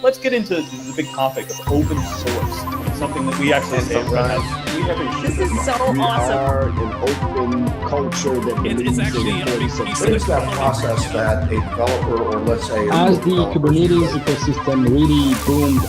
let's get into the big topic of open source, something that we actually say at Red Hat. This is so awesome. We are an open culture that believes in the importance of What is that process that a developer, or let's say, as the Kubernetes ecosystem really boomed?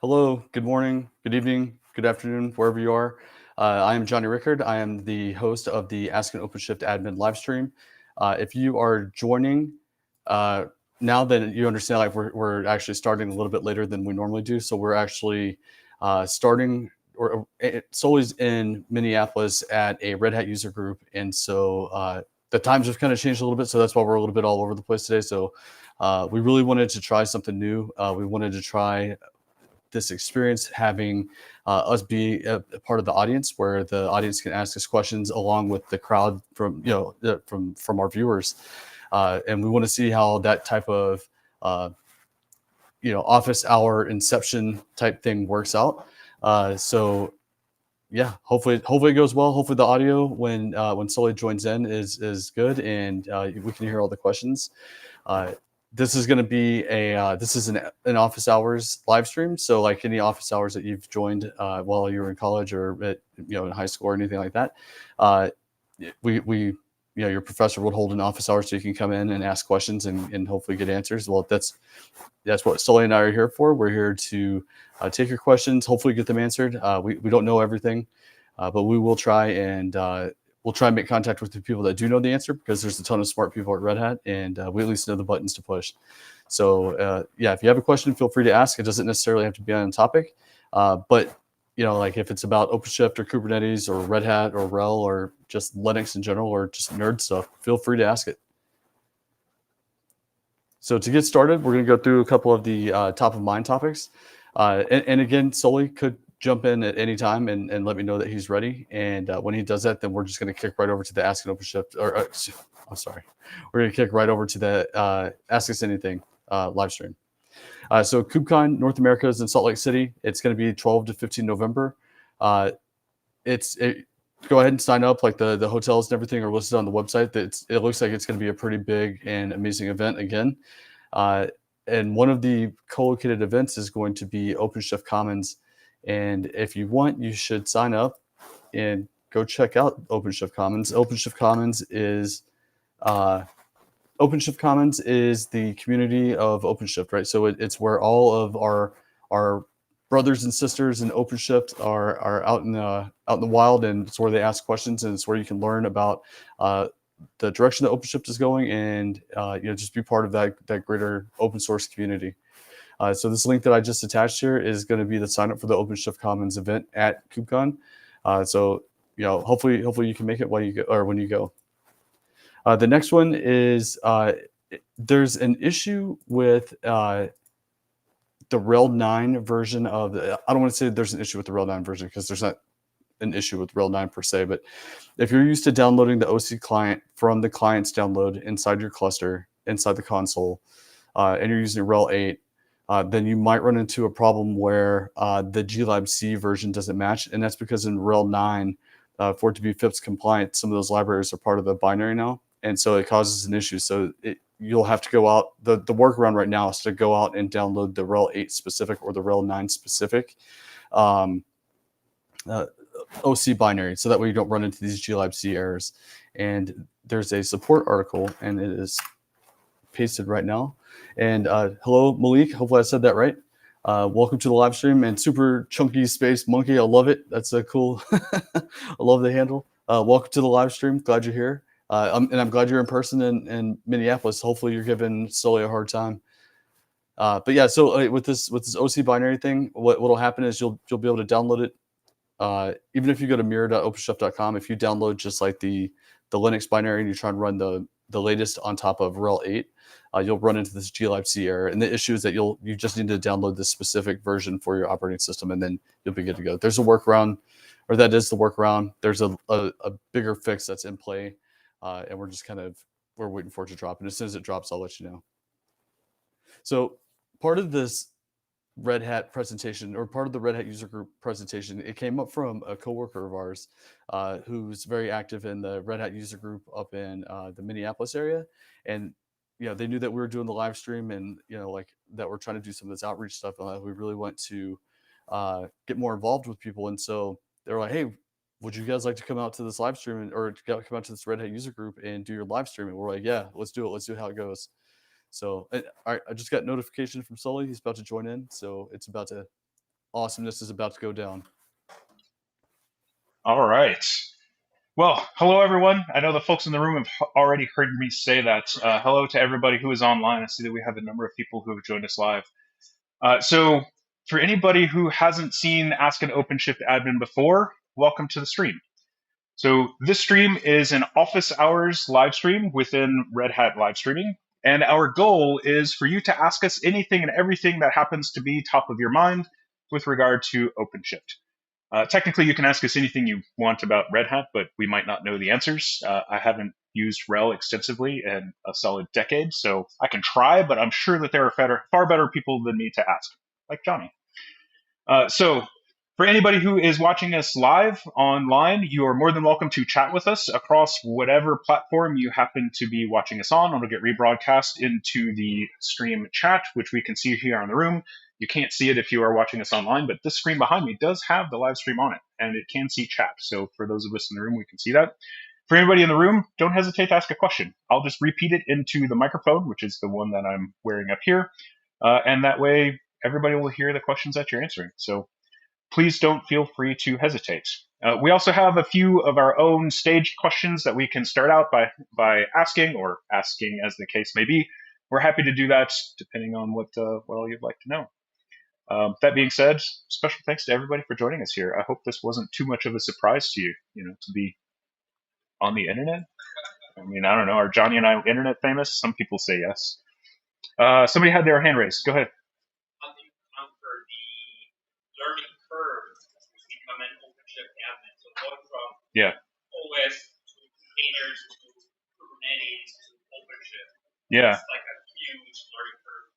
Hello, good morning, good evening, good afternoon, wherever you are. I am Jonny Rickard. I am the host of the Ask an OpenShift admin live stream. If you are joining now, then you understand like we're actually starting a little bit later than we normally do. So we're actually starting solely in Minneapolis at a Red Hat user group. And so the times have kind of changed a little bit. So that's why we're a little bit all over the place today. So we really wanted to try something new. We wanted to try this experience having us be a part of the audience, where the audience can ask us questions along with the crowd from from our viewers, and we want to see how that type of office hour inception type thing works out. So yeah, hopefully it goes well. Hopefully the audio when Sully joins in is good, and we can hear all the questions. This is going to be this is an office hours live stream. So like any office hours that you've joined while you were in college or in high school or anything like that, your professor would hold an office hour so you can come in and ask questions and hopefully get answers. Well, that's what Sully and I are here for. We're here to take your questions, hopefully get them answered. We don't know everything, but we will try and we'll try and make contact with the people that do know the answer, because there's a ton of smart people at Red Hat, and we at least know the buttons to push. So yeah, if you have a question, feel free to ask. It doesn't necessarily have to be on a topic, but like if it's about OpenShift or Kubernetes or Red Hat or RHEL or just Linux in general or just nerd stuff, feel free to ask it. So to get started, we're going to go through a couple of the top of mind topics. And again, Sully could jump in at any time and let me know that he's ready. And when he does that, then we're just going to kick right over to the Ask an OpenShift, I'm sorry. We're going to kick right over to the Ask Us Anything live stream. So KubeCon North America is in Salt Lake City. It's going to be 12 to 15 November. Go ahead and sign up. Like the hotels and everything are listed on the website. It looks like it's going to be a pretty big and amazing event again. And one of the co-located events is going to be OpenShift Commons. And if you want, you should sign up and go check out OpenShift Commons. OpenShift Commons is the community of OpenShift, right? So it's where all of our brothers and sisters in OpenShift are out in the wild, and it's where they ask questions, and it's where you can learn about the direction that OpenShift is going, and just be part of that greater open source community. So this link that I just attached here is going to be the sign up for the OpenShift Commons event at KubeCon. So hopefully you can make it while you go, or when you go. The next one is there's an issue with the RHEL 9 version of I don't want to say there's an issue with the RHEL 9 version, because there's not an issue with RHEL 9 per se, but if you're used to downloading the OC client from the client's download inside your cluster, inside the console, and you're using RHEL 8, then you might run into a problem where the glibc version doesn't match. And that's because in RHEL 9, for it to be FIPS compliant, some of those libraries are part of the binary now. And so it causes an issue. So you'll have to go out. The workaround right now is to go out and download the RHEL 8 specific or the RHEL 9 specific OC binary, so that way you don't run into these glibc errors. And there's a support article, and it is pasted right now. And hello, Malik. Hopefully I said that right. Welcome to the live stream, and super chunky space monkey. I love it. That's a cool. I love the handle. Welcome to the live stream. Glad you're here. And I'm glad you're in person in Minneapolis. Hopefully you're giving Sully a hard time. But yeah, so with this OC binary thing, what'll happen is you'll be able to download it. Even if you go to mirror.openshift.com, if you download just like the Linux binary and you try and run the latest on top of RHEL 8, you'll run into this glibc error. And the issue is that you just need to download this specific version for your operating system, and then you'll be good to go. There's a workaround, or that is the workaround. There's a bigger fix that's in play, and we're waiting for it to drop. And as soon as it drops, I'll let you know. So part of this Red Hat presentation, or part of the Red Hat user group presentation. It came up from a coworker of ours who's very active in the Red Hat user group up in the Minneapolis area. And, they knew that we were doing the live stream and, like that we're trying to do some of this outreach stuff. We really want to get more involved with people. And so they were like, hey, would you guys like to come out to this live stream or come out to this Red Hat user group and do your live stream? And we're like, yeah, let's do it. Let's do how it goes. So I just got notification from Sully. He's about to join in. So it's about to, awesomeness is about to go down. All right. Well, hello, everyone. I know the folks in the room have already heard me say that. Hello to everybody who is online. I see that we have a number of people who have joined us live. So for anybody who hasn't seen Ask an OpenShift admin before, welcome to the stream. So this stream is an office hours live stream within Red Hat live streaming. And our goal is for you to ask us anything and everything that happens to be top of your mind with regard to OpenShift. Technically, you can ask us anything you want about Red Hat, but we might not know the answers. I haven't used RHEL extensively in a solid decade, so I can try, but I'm sure that there are far better people than me to ask, like Jonny. So for anybody who is watching us live online, you are more than welcome to chat with us across whatever platform you happen to be watching us on. It'll get rebroadcast into the stream chat, which we can see here in the room. You can't see it if you are watching us online, but this screen behind me does have the live stream on it, and it can see chat. So for those of us in the room, we can see that. For anybody in the room, don't hesitate to ask a question. I'll just repeat it into the microphone, which is the one that I'm wearing up here. And that way, everybody will hear the questions that you're answering. So please don't feel free to hesitate. We also have a few of our own staged questions that we can start out by asking, or asking as the case may be. We're happy to do that depending on what all you'd like to know. That being said, special thanks to everybody for joining us here. I hope this wasn't too much of a surprise to you, to be on the internet. I mean, I don't know. Are Jonny and I internet famous? Some people say yes. Somebody had their hand raised. Go ahead. How do you counter the learning curve to become an OpenShift admin? So going from OS to containers to Kubernetes to OpenShift. Yeah. It's like a huge learning curve.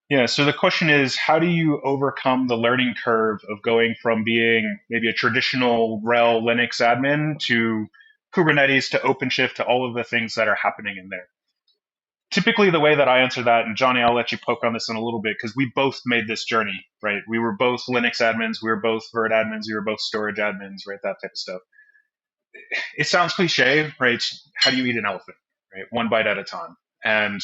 Yeah, so the question is, how do you overcome the learning curve of going from being maybe a traditional RHEL Linux admin to Kubernetes to OpenShift to all of the things that are happening in there? Typically, the way that I answer that, and Jonny, I'll let you poke on this in a little bit, because we both made this journey, right? We were both Linux admins, we were both Vert admins, we were both storage admins, right? That type of stuff. It sounds cliche, right? How do you eat an elephant, right? One bite at a time. And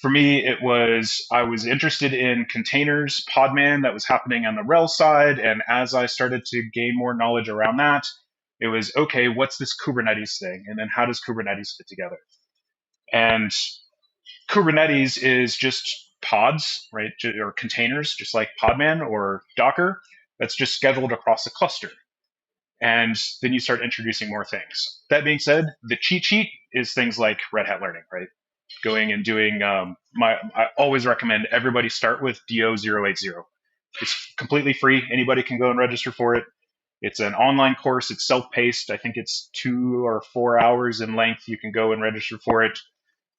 for me, I was interested in containers, Podman, that was happening on the RHEL side. And as I started to gain more knowledge around that, it was, okay, what's this Kubernetes thing? And then how does Kubernetes fit together? And Kubernetes is just pods, right? Or containers, just like Podman or Docker, that's just scheduled across a cluster. And then you start introducing more things. That being said, the cheat sheet is things like Red Hat Learning, right? Going and doing, I always recommend everybody start with DO080. It's completely free. Anybody can go and register for it. It's an online course. It's self-paced. I think it's 2 or 4 hours in length. You can go and register for it.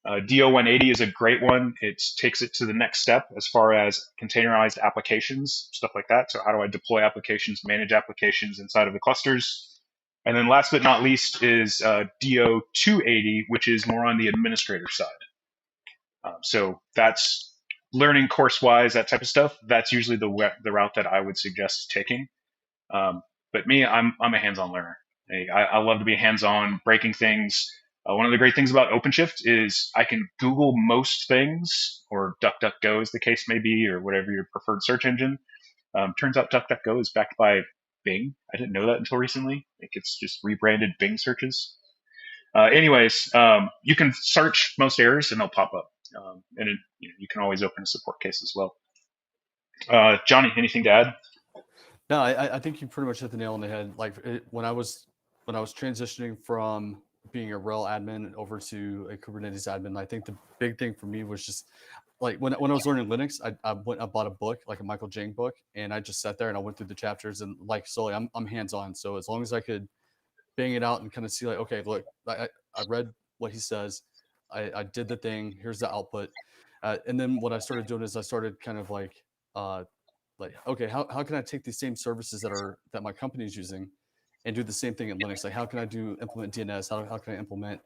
DO180 is a great one. It takes it to the next step as far as containerized applications, stuff like that. So how do I deploy applications, manage applications inside of the clusters? And then last but not least is DO280, which is more on the administrator side. So that's learning course-wise, that type of stuff. That's usually the route that I would suggest taking. But me, I'm a hands-on learner. I love to be hands-on, breaking things. One of the great things about OpenShift is I can Google most things, or DuckDuckGo as the case may be, or whatever your preferred search engine. Turns out DuckDuckGo is backed by Bing. I didn't know that until recently. I think it's just rebranded Bing searches. Anyways, you can search most errors and they'll pop up. And you can always open a support case as well. Jonny, anything to add? No, I think you pretty much hit the nail on the head. Like when I was transitioning from being a RHEL admin over to a Kubernetes admin, I think the big thing for me was just like when I was learning Linux, I bought a book, like a Michael Jang book, and I just sat there and I went through the chapters, and like slowly I'm hands-on. So as long as I could bang it out and kind of see like, okay, look, I read what he says, I did the thing, here's the output. And then what I started doing is I started kind of like like, okay, how can I take these same services that my company is using and do the same thing in Linux? Like, how can I implement DNS? How can I implement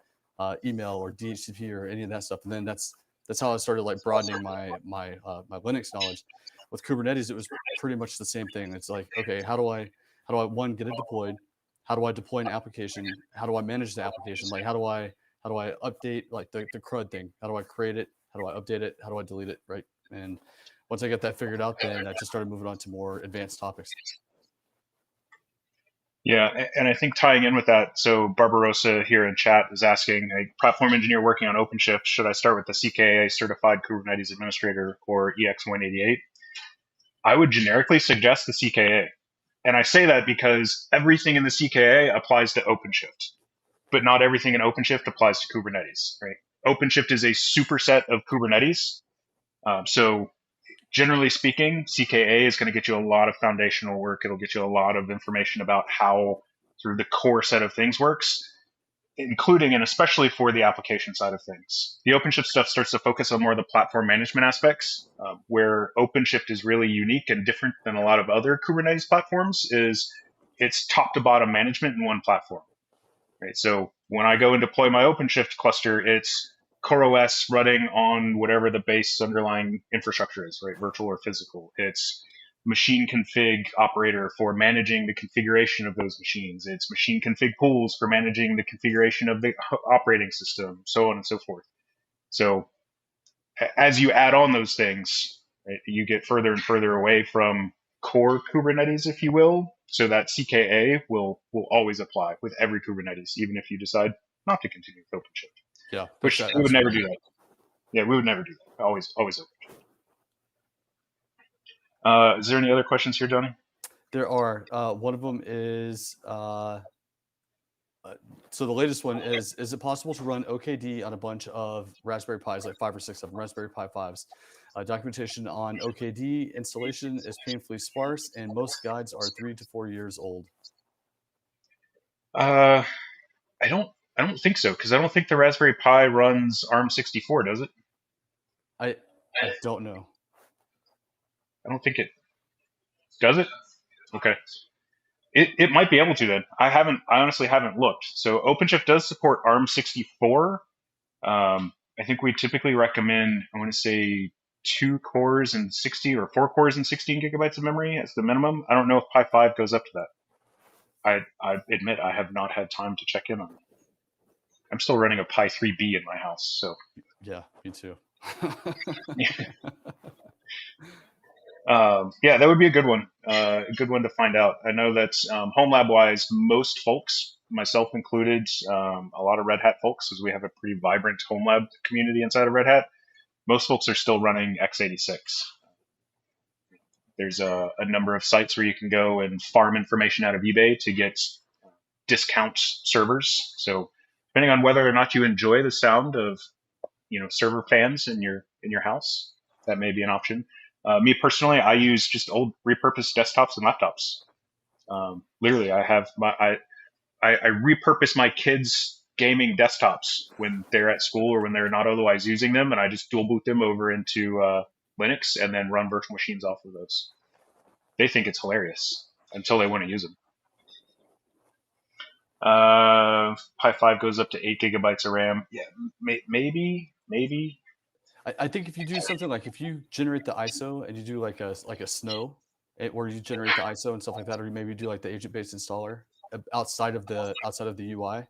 email or DHCP or any of that stuff? And then that's how I started like broadening my Linux knowledge. With Kubernetes, it was pretty much the same thing. It's like, okay, how do I one, get it deployed? How do I deploy an application? How do I manage the application? Like, how do I update like the CRUD thing? How do I create it? How do I update it? How do I delete it? Right. And once I got that figured out, then I just started moving on to more advanced topics. Yeah, and I think tying in with that, so Barbarossa here in chat is asking, a platform engineer working on OpenShift, should I start with the CKA certified Kubernetes administrator or EX188? I would generically suggest the CKA. And I say that because everything in the CKA applies to OpenShift, but not everything in OpenShift applies to Kubernetes, right? OpenShift is a superset of Kubernetes. So generally speaking, CKA is going to get you a lot of foundational work. It'll get you a lot of information about how sort of the core set of things works, including and especially for the application side of things. The OpenShift stuff starts to focus on more of the platform management aspects, where OpenShift is really unique and different than a lot of other Kubernetes platforms. Is it's top to bottom management in one platform, right? So when I go and deploy my OpenShift cluster, it's CoreOS running on whatever the base underlying infrastructure is, right? Virtual or physical. It's machine config operator for managing the configuration of those machines. It's machine config pools for managing the configuration of the operating system, so on and so forth. So as you add on those things, right, you get further and further away from core Kubernetes, if you will. So that CKA will always apply with every Kubernetes, even if you decide not to continue with OpenShift. Yeah, which we would never do that. Yeah, we would never do that. Always OpenShift. Is there any other questions here, Jonny? There are. One of them is, so the latest one is it possible to run OKD on a bunch of Raspberry Pis, like 5 or 6 of them, Raspberry Pi 5s? Documentation on OKD installation is painfully sparse, and most guides are 3 to 4 years old. I don't think so, because I don't think the Raspberry Pi runs ARM64, does it? I don't know. I don't think it does it. Okay, it might be able to then. I honestly haven't looked. So OpenShift does support ARM64. I think we typically recommend, I want to say 2 cores and 60 or 4 cores and 16 gigabytes of memory as the minimum. I don't know if Pi 5 goes up to that. I admit I have not had time to check in on it. I'm still running a Pi 3B in my house, so. Yeah, me too. Yeah, that would be a good one. A good one to find out. I know that home lab wise, most folks, myself included, a lot of Red Hat folks, because we have a pretty vibrant home lab community inside of Red Hat. Most folks are still running x86. There's a number of sites where you can go and farm information out of eBay to get discount servers. So depending on whether or not you enjoy the sound of, server fans in your house, that may be an option. Me personally, I use just old repurposed desktops and laptops. Literally, I repurpose my kids' gaming desktops when they're at school or when they're not otherwise using them, and I just dual boot them over into Linux and then run virtual machines off of those. They think it's hilarious until they want to use them. Pi 5 goes up to 8 gigabytes of RAM. Yeah, maybe. I think if you do something like if you generate the ISO and you do like a snow, where you generate the ISO and stuff like that, or maybe do like the agent-based installer outside of the UI,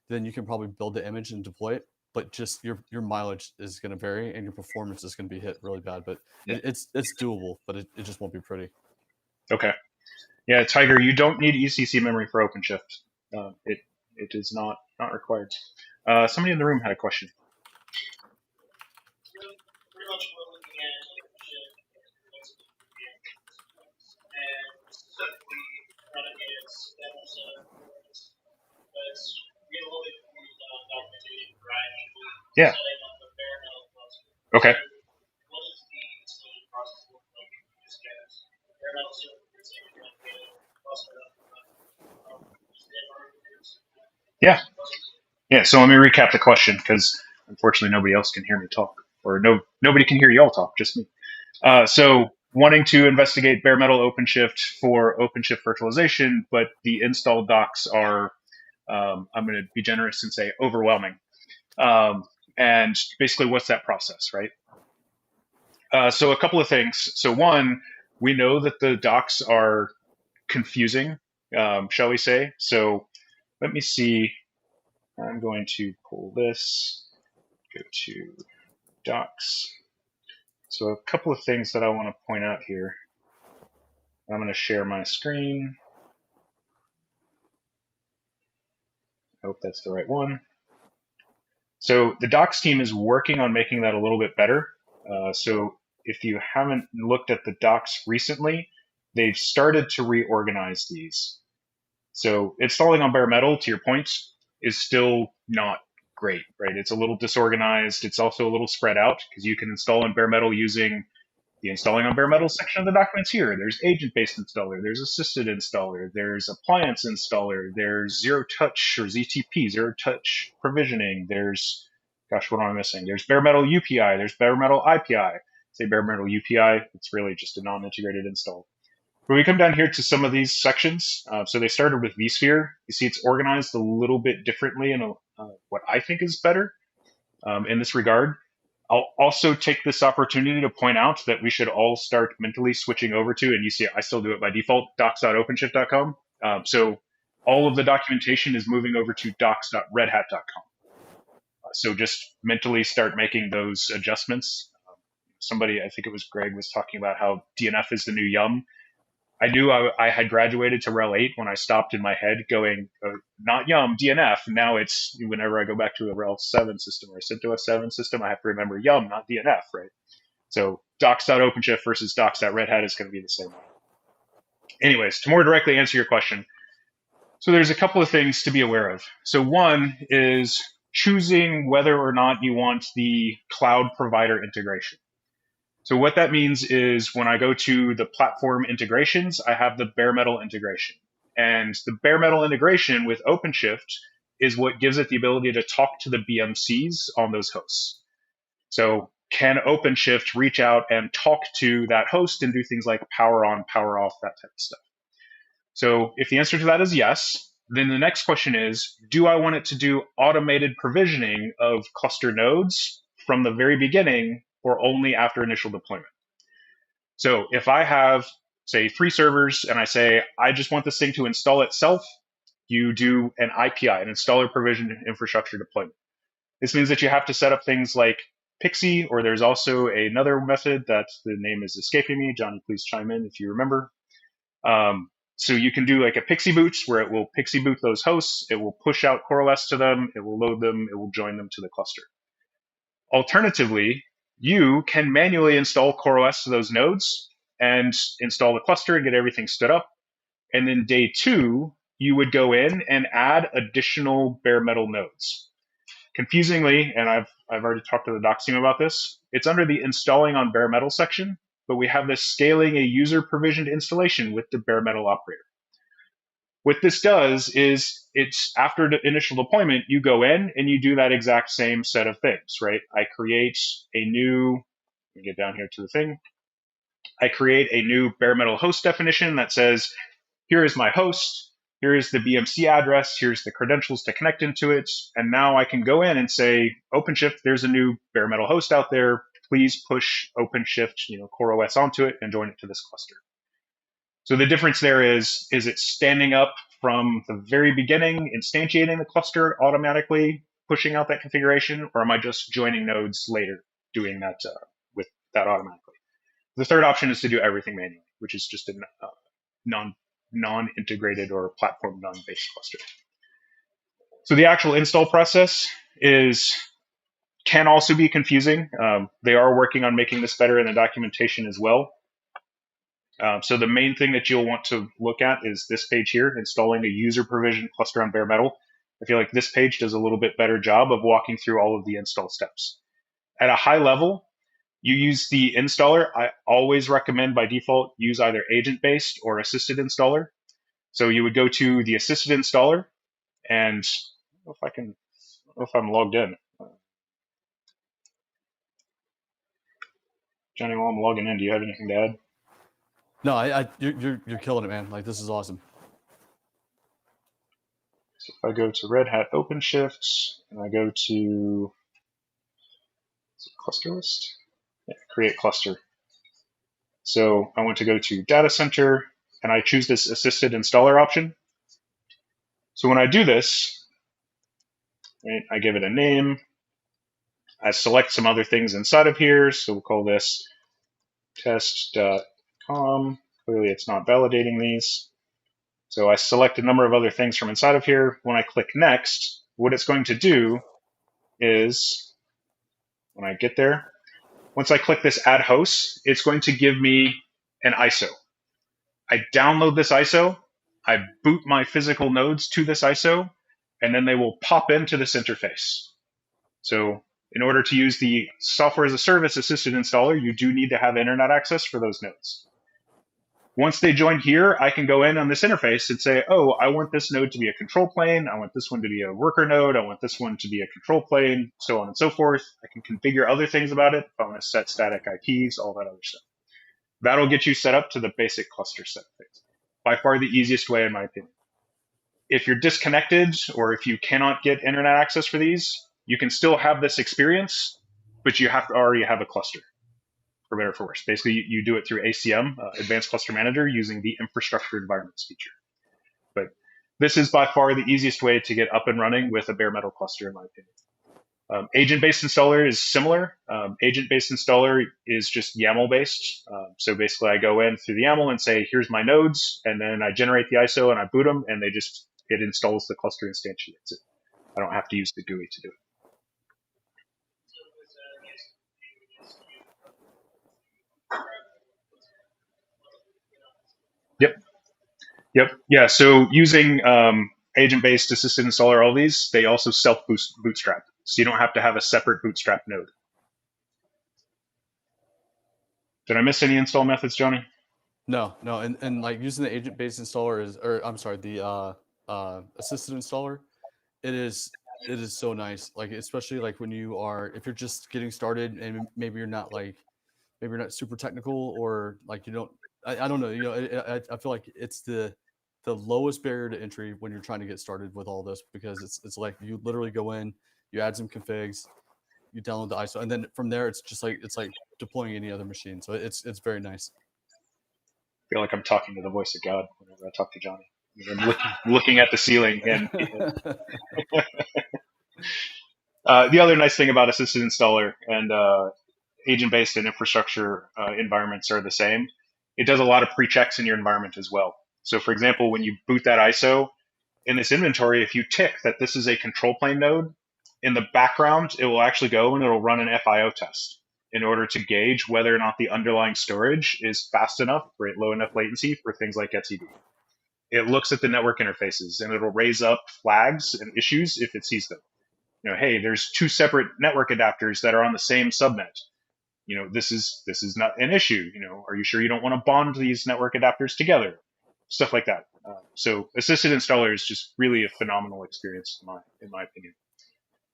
then you can probably build the image and deploy it. But just your mileage is going to vary and your performance is going to be hit really bad. But it's doable, but it just won't be pretty. Okay. Yeah, Tiger, you don't need ECC memory for OpenShift. It is not required. Somebody in the room had a question. Pretty much we're looking at OpenShift and specifically running its demo set. But it's getting a little bit confused on documentation for Yeah. setting up a bare metal cluster. Okay. What does the installation process look like if you just get bare metal server for say you're trying to get a cluster up? Yeah. Yeah. So let me recap the question, because unfortunately nobody else can hear me talk, or nobody can hear y'all talk, just me. So wanting to investigate bare metal OpenShift for OpenShift virtualization, but the install docs are, I'm going to be generous and say overwhelming. And basically, what's that process, right? So a couple of things. So one, we know that the docs are confusing, shall we say. So let me see. I'm going to pull this, go to docs. So a couple of things that I want to point out here. I'm going to share my screen. I hope that's the right one. So the docs team is working on making that a little bit better. So if you haven't looked at the docs recently, they've started to reorganize these. So installing on bare metal, to your point, is still not great, right? It's a little disorganized. It's also a little spread out because you can install on bare metal using the installing on bare metal section of the documents here. There's agent-based installer, there's assisted installer, there's appliance installer, there's zero touch or ZTP, zero touch provisioning. There's, gosh, what am I missing? There's bare metal UPI, there's bare metal IPI. Say bare metal UPI, it's really just a non-integrated install. When we come down here to some of these sections, so they started with vSphere. You see it's organized a little bit differently in what I think is better in this regard. I'll also take this opportunity to point out that we should all start mentally switching over to, and you see I still do it by default, docs.openshift.com. So all of the documentation is moving over to docs.redhat.com. So just mentally start making those adjustments. Somebody, I think it was Greg, was talking about how DNF is the new Yum. I knew I had graduated to RHEL 8 when I stopped in my head going, not Yum, DNF. Now it's whenever I go back to a RHEL 7 system or a CentOS 7 system, I have to remember Yum, not DNF, right? So docs.openshift versus docs.redhat is going to be the same. Anyways, to more directly answer your question, so there's a couple of things to be aware of. So one is choosing whether or not you want the cloud provider integration. So what that means is when I go to the platform integrations, I have the bare metal integration. And the bare metal integration with OpenShift is what gives it the ability to talk to the BMCs on those hosts. So can OpenShift reach out and talk to that host and do things like power on, power off, that type of stuff? So if the answer to that is yes, then the next question is, do I want it to do automated provisioning of cluster nodes from the very beginning or only after initial deployment? So if I have, say, 3 servers and I say, I just want this thing to install itself, you do an IPI, an installer provisioned infrastructure deployment. This means that you have to set up things like Pixie, or there's also another method that the name is escaping me. Jonny, please chime in if you remember. So you can do like a Pixie boot where it will Pixie boot those hosts. It will push out CoreOS to them. It will load them. It will join them to the cluster. Alternatively, you can manually install CoreOS to those nodes and install the cluster and get everything stood up. And then day 2, you would go in and add additional bare metal nodes. Confusingly, and I've already talked to the docs team about this, it's under the installing on bare metal section, but we have this scaling a user provisioned installation with the bare metal operator. What this does is it's after the initial deployment, you go in and you do that exact same set of things, right? I create a new, let me get down here to the thing. I create a new bare metal host definition that says, here is my host, here is the BMC address, here's the credentials to connect into it. And now I can go in and say, OpenShift, there's a new bare metal host out there. Please push OpenShift, CoreOS onto it and join it to this cluster. So the difference there is it standing up from the very beginning, instantiating the cluster automatically, pushing out that configuration, or am I just joining nodes later, doing that with that automatically? The third option is to do everything manually, which is just a non-integrated or platform non-based cluster. So the actual install process can also be confusing. They are working on making this better in the documentation as well. So the main thing that you'll want to look at is this page here, installing a user provision cluster on bare metal. I feel like this page does a little bit better job of walking through all of the install steps. At a high level, you use the installer. I always recommend by default use either agent-based or assisted installer. So you would go to the assisted installer, and I don't know if I'm logged in. Jonny, while I'm logging in, do you have anything to add? No, you're killing it, man. Like, this is awesome. So if I go to Red Hat OpenShift and I go to cluster list, create cluster. So I want to go to data center and I choose this assisted installer option. So when I do this, right, I give it a name. I select some other things inside of here. So we'll call this test.com. Clearly it's not validating these. So I select a number of other things from inside of here. When I click next, what it's going to do is, when I get there, once I click this add host, it's going to give me an ISO. I download this ISO, I boot my physical nodes to this ISO, and then they will pop into this interface. So in order to use the software as a service assisted installer, you do need to have internet access for those nodes. Once they join here, I can go in on this interface and say, oh, I want this node to be a control plane. I want this one to be a worker node. I want this one to be a control plane, so on and so forth. I can configure other things about it. If I want to set static IPs, all that other stuff. That'll get you set up to the basic cluster set things. By far the easiest way, in my opinion. If you're disconnected or if you cannot get internet access for these, you can still have this experience, but you have to already have a cluster. For better or for worse. Basically, you do it through ACM, Advanced Cluster Manager, using the infrastructure environments feature. But this is by far the easiest way to get up and running with a bare metal cluster, in my opinion. Agent-based installer is similar. Agent-based installer is just YAML-based. So basically, I go in through the YAML and say, here's my nodes, and then I generate the ISO and I boot them, and it installs the cluster instantiates it. I don't have to use the GUI to do it. Yep. Yeah. So using agent-based assisted installer, all these, they also self-bootstrap. So you don't have to have a separate bootstrap node. Did I miss any install methods, Jonny? No. And like using the agent-based installer the assisted installer, it is so nice. Like, especially like when if you're just getting started and maybe you're not super technical, or like you don't, I don't know, I feel like it's the lowest barrier to entry when you're trying to get started with all this, because it's like you literally go in, you add some configs, you download the ISO, and then from there it's like deploying any other machine. So it's very nice. I feel like I'm talking to the voice of God whenever I talk to Jonny. I'm looking at the ceiling. And the other nice thing about assisted installer and agent-based and infrastructure environments are the same. It does a lot of pre-checks in your environment as well. So for example, when you boot that ISO, in this inventory, if you tick that this is a control plane node, in the background, it will actually go and it'll run an FIO test in order to gauge whether or not the underlying storage is fast enough for low enough latency for things like etcd. It looks at the network interfaces and it'll raise up flags and issues if it sees them. Hey, there's two separate network adapters that are on the same subnet. This is not an issue. Are you sure you don't want to bond these network adapters together? Stuff like that. So assisted installer is just really a phenomenal experience in my opinion.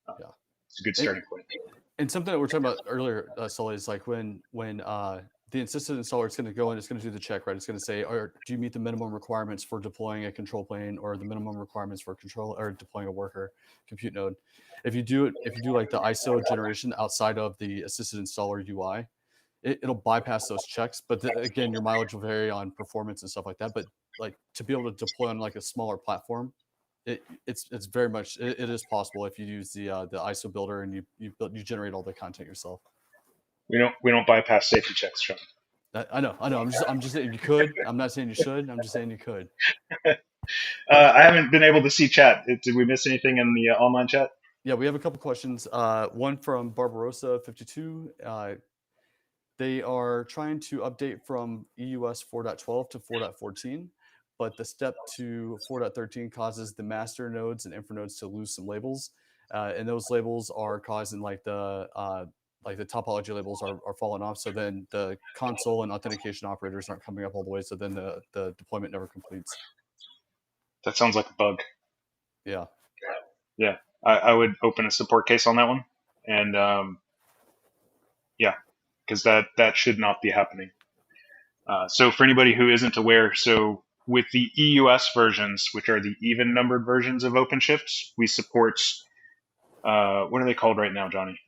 Yeah. It's a good starting point. And something that we were talking about earlier, Sully, is like when the assisted installer is going to go in, it's going to do the check, right? It's going to say, do you meet the minimum requirements for deploying a control plane, or the minimum requirements for deploying a worker compute node? If you do like the ISO generation outside of the assisted installer UI, it'll bypass those checks. But again, your mileage will vary on performance and stuff like that. But like to be able to deploy on like a smaller platform, it's very much it is possible if you use the ISO builder and you generate all the content yourself. We don't bypass safety checks, Sean. I know. I'm just saying you could. I'm not saying you should. I'm just saying you could. I haven't been able to see chat. Did we miss anything in the online chat? Yeah, we have a couple questions. One from Barbarossa52. They are trying to update from EUS 4.12 to 4.14, but the step to 4.13 causes the master nodes and infra nodes to lose some labels, and those labels are causing like the topology labels are falling off. So then the console and authentication operators aren't coming up all the way. So then the deployment never completes. That sounds like a bug. Yeah. Yeah. I would open a support case on that one. And because that should not be happening. So for anybody who isn't aware, so with the EUS versions, which are the even numbered versions of OpenShift, we support, what are they called right now, Johnny?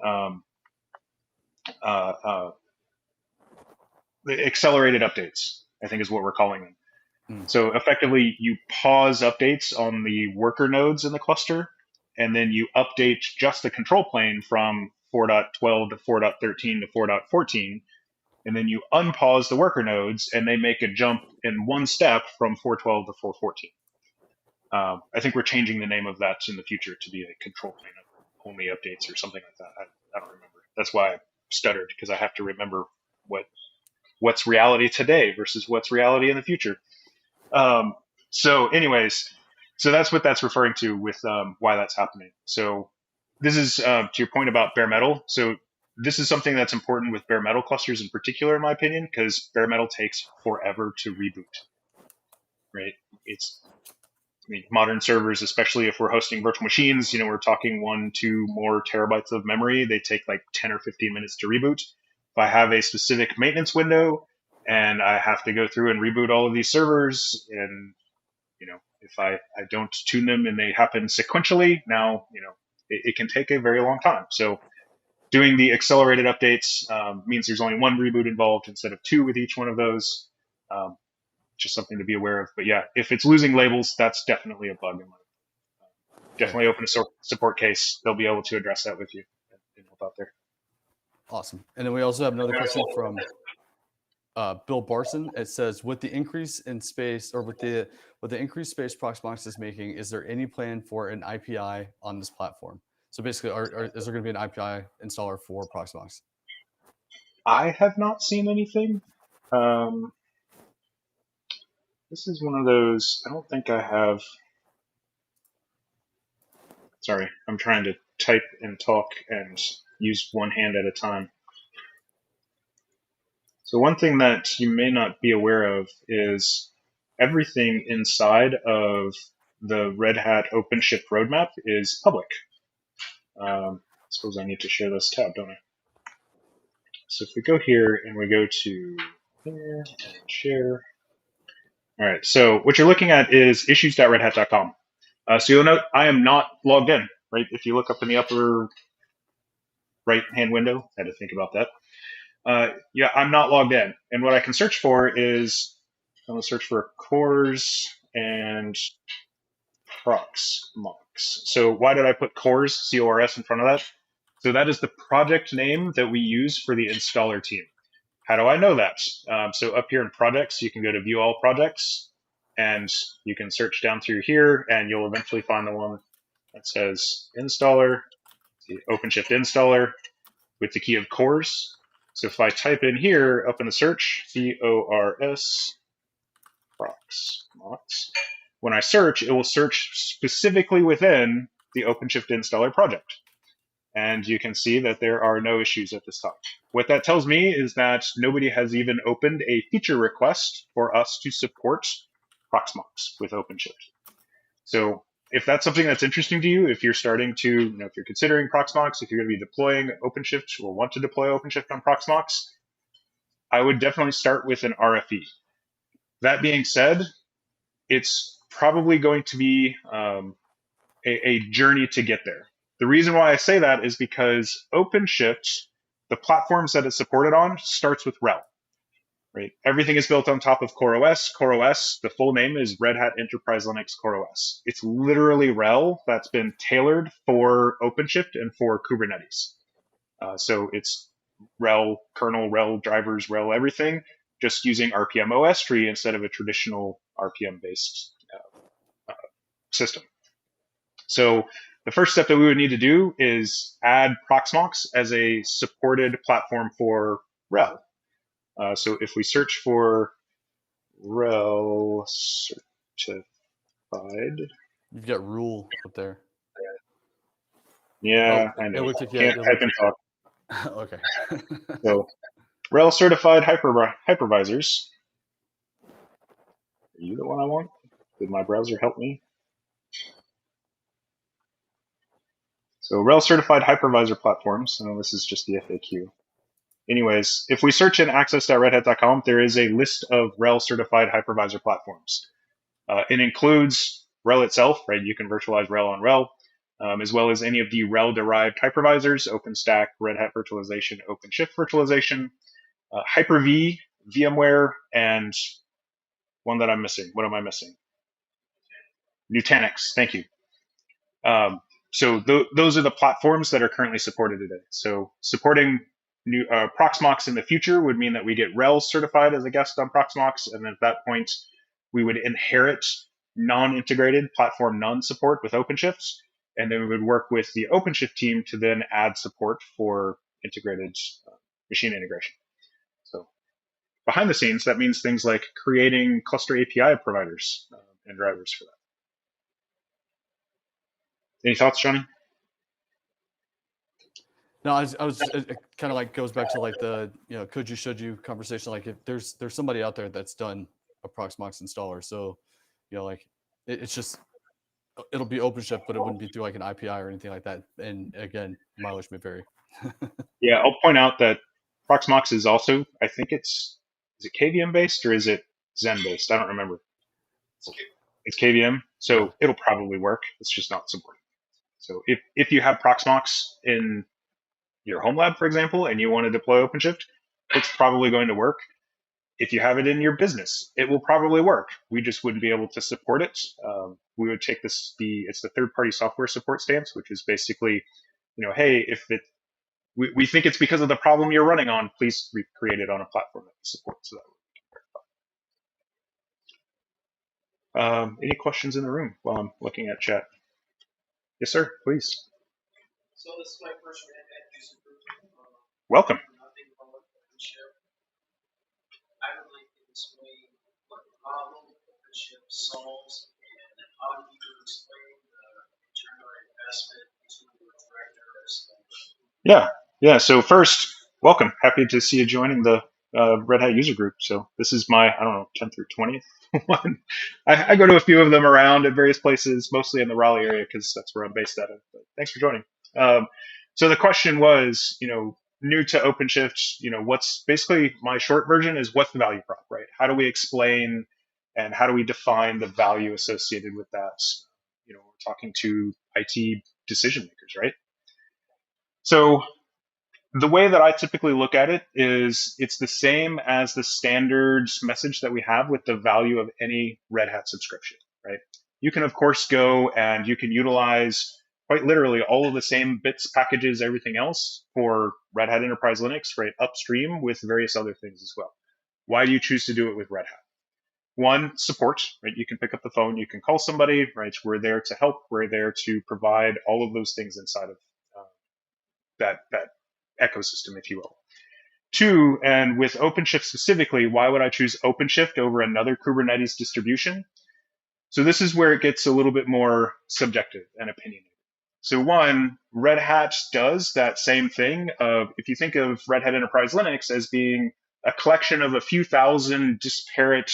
The accelerated updates, I think is what we're calling them. So effectively, you pause updates on the worker nodes in the cluster, and then you update just the control plane from 4.12 to 4.13 to 4.14, and then you unpause the worker nodes, and they make a jump in one step from 4.12 to 4.14. I think we're changing the name of that in the future to be a control plane only updates or something like that. I don't remember. That's why I stuttered, because I have to remember what's reality today versus what's reality in the future. So anyways, so that's what that's referring to with why that's happening. So this is to your point about bare metal. So this is something that's important with bare metal clusters in particular, in my opinion, because bare metal takes forever to reboot, right? Modern servers, especially if we're hosting virtual machines, we're talking 1-2 more terabytes of memory. They take like 10 or 15 minutes to reboot. If I have a specific maintenance window and I have to go through and reboot all of these servers, and if I don't tune them and they happen sequentially, now it can take a very long time. So doing the accelerated updates means there's only one reboot involved instead of 2 with each one of those. Just something to be aware of. But yeah, if it's losing labels, that's definitely a bug. Definitely open a support case. They'll be able to address that with you and help out there. Awesome. And then we also have another question from Bill Barson. It says, with the increase in space, or with the increased space Proxmox is making, is there any plan for an IPI on this platform? So basically, is there going to be an IPI installer for Proxmox? I have not seen anything. This is one of those, I don't think I have. Sorry, I'm trying to type and talk and use one hand at a time. So one thing that you may not be aware of is everything inside of the Red Hat OpenShift roadmap is public. I suppose I need to share this tab, don't I? So if we go here and we go to here and share. All right, so what you're looking at is issues.redhat.com. So you'll note I am not logged in, right? If you look up in the upper right-hand window, I had to think about that. Yeah, I'm not logged in. And what I can search for is, I'm going to search for cores and Proxmox. So why did I put cores, C-O-R-S, in front of that? So that is the project name that we use for the installer team. How do I know that? So up here in projects, you can go to view all projects, and you can search down through here, and you'll eventually find the one that says installer, the OpenShift installer, with the key of cores. So if I type in here up in the search, C-O-R-S, Proxmox, when I search, it will search specifically within the OpenShift installer project. And you can see that there are no issues at this time. What that tells me is that nobody has even opened a feature request for us to support Proxmox with OpenShift. So if that's something that's interesting to you, if you're starting to, if you're considering Proxmox, if you're going to be deploying OpenShift or want to deploy OpenShift on Proxmox, I would definitely start with an RFE. That being said, it's probably going to be a journey to get there. The reason why I say that is because OpenShift, the platforms that it's supported on, starts with RHEL. Right? Everything is built on top of CoreOS. CoreOS, the full name is Red Hat Enterprise Linux CoreOS. It's literally RHEL that's been tailored for OpenShift and for Kubernetes. So it's RHEL kernel, RHEL drivers, RHEL everything, just using RPM OS tree instead of a traditional RPM-based system. So the first step that we would need to do is add Proxmox as a supported platform for RHEL. So if we search for RHEL certified, you've got rule up there. Yeah, I know. It looks like Can't type and talk. Okay. So RHEL certified hypervisors. Are you the one I want? Did my browser help me? So RHEL certified hypervisor platforms, and this is just the FAQ. anyways, if we search in access.redhat.com, there is a list of RHEL certified hypervisor platforms. It includes RHEL itself, right? You can virtualize RHEL on RHEL, as well as any of the RHEL-derived hypervisors, OpenStack, Red Hat Virtualization, OpenShift Virtualization, Hyper-V, VMware, and one that I'm missing. What am I missing? Nutanix. Thank you. So those are the platforms that are currently supported today. So supporting new Proxmox in the future would mean that we get RHEL certified as a guest on Proxmox, and at that point, we would inherit non-integrated platform non-support with OpenShift, and then we would work with the OpenShift team to then add support for integrated machine integration. So behind the scenes, that means things like creating cluster API providers and drivers for that. Any thoughts, Jonny? No, I was it kind of like goes back to like the, you know, could you, should you conversation. Like if there's somebody out there that's done a Proxmox installer. So, you know, like it's just, it'll be OpenShift, but it wouldn't be through like an IPI or anything like that. And again, mileage may vary. Yeah, I'll point out that Proxmox is also, I think is it KVM based or is it Xen based? I don't remember. It's KVM, so it'll probably work. It's just not supported. So if you have Proxmox in your home lab, for example, and you want to deploy OpenShift, it's probably going to work. If you have it in your business, it will probably work. We just wouldn't be able to support it. We would take it's the third-party software support stance, which is basically, you know, hey, if we think it's because of the problem you're running on, please recreate it on a platform that supports that. Any questions in the room while I'm looking at chat? Yes, sir, please. So this is my first Red Hat user group. Welcome. Nothing from OpenShift. I would like to explain what problem OpenShift solves and how do you explain the return on investment to the directors. Yeah. So first, welcome. Happy to see you joining the Red Hat user group. So this is my, I don't know, 10th or 20th one. I go to a few of them around at various places, mostly in the Raleigh area because that's where I'm based out of. But thanks for joining. So the question was, you know, new to OpenShift, you know, what's basically my short version is what's the value prop, right? How do we explain and how do we define the value associated with that? You know, we're talking to IT decision makers, right? So the way that I typically look at it is it's the same as the standard message that we have with the value of any Red Hat subscription, right? You can, of course, go and you can utilize quite literally all of the same bits, packages, everything else for Red Hat Enterprise Linux, right, upstream with various other things as well. Why do you choose to do it with Red Hat? One, support, right? You can pick up the phone, you can call somebody, right? We're there to help. We're there to provide all of those things inside of that ecosystem, if you will. Two, and with OpenShift specifically, why would I choose OpenShift over another Kubernetes distribution? So this is where it gets a little bit more subjective and opinionated. So one, Red Hat does that same thing of, if you think of Red Hat Enterprise Linux as being a collection of a few thousand disparate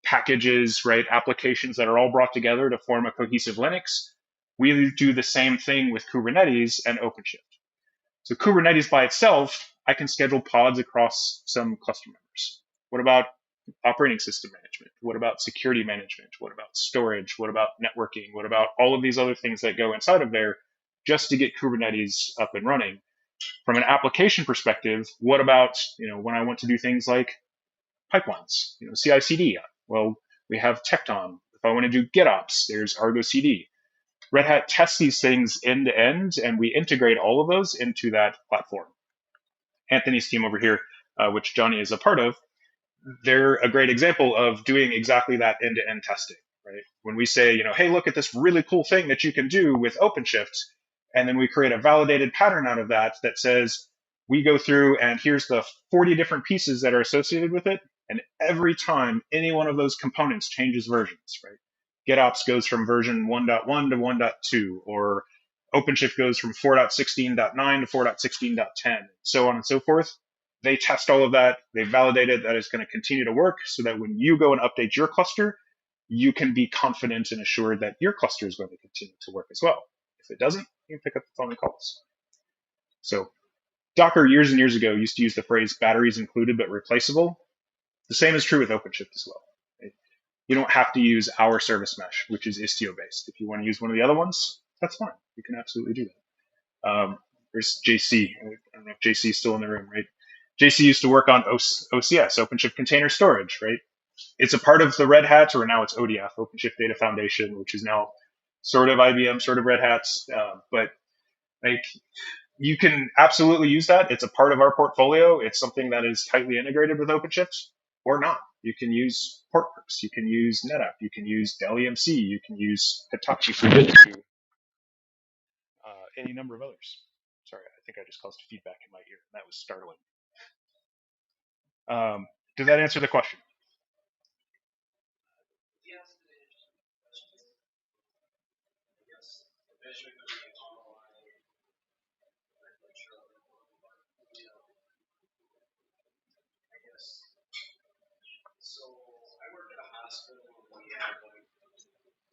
packages, right, applications that are all brought together to form a cohesive Linux, we do the same thing with Kubernetes and OpenShift. So Kubernetes by itself, I can schedule pods across some cluster members. What about operating system management? What about security management? What about storage? What about networking? What about all of these other things that go inside of there just to get Kubernetes up and running? From an application perspective, what about, you know, when I want to do things like pipelines, you know, CI/CD? Well, we have Tecton. If I want to do GitOps, there's Argo CD. Red Hat tests these things end to end, and we integrate all of those into that platform. Anthony's team over here, which Jonny is a part of, they're a great example of doing exactly that end-to-end testing, right? When we say, you know, hey, look at this really cool thing that you can do with OpenShift, and then we create a validated pattern out of that that says, we go through and here's the 40 different pieces that are associated with it, and every time any one of those components changes versions, right? GitOps goes from version 1.1 to 1.2, or OpenShift goes from 4.16.9 to 4.16.10, so on and so forth. They test all of that. They validate it that it's going to continue to work so that when you go and update your cluster, you can be confident and assured that your cluster is going to continue to work as well. If it doesn't, you can pick up the phone and call us. So Docker years and years ago used to use the phrase batteries included but replaceable. The same is true with OpenShift as well. Right? You don't have to use our service mesh, which is Istio based. If you want to use one of the other ones, that's fine. You can absolutely do that. There's JC. I don't know if JC is still in the room, right? JC used to work on OCS, OpenShift Container Storage, right? It's a part of the Red Hat, or now it's ODF, OpenShift Data Foundation, which is now sort of IBM, sort of Red Hat's. But like, you can absolutely use that. It's a part of our portfolio. It's something that is tightly integrated with OpenShift, or not. You can use Portworx. You can use NetApp. You can use Dell EMC. You can use Hitachi Fujitsu. Any number of others. Sorry, I think I just caused feedback in my ear. That was startling. Does that answer the question? Yes, it is. Yes, the measure could be online. I'm not sure. I guess. So I work at a hospital and we have like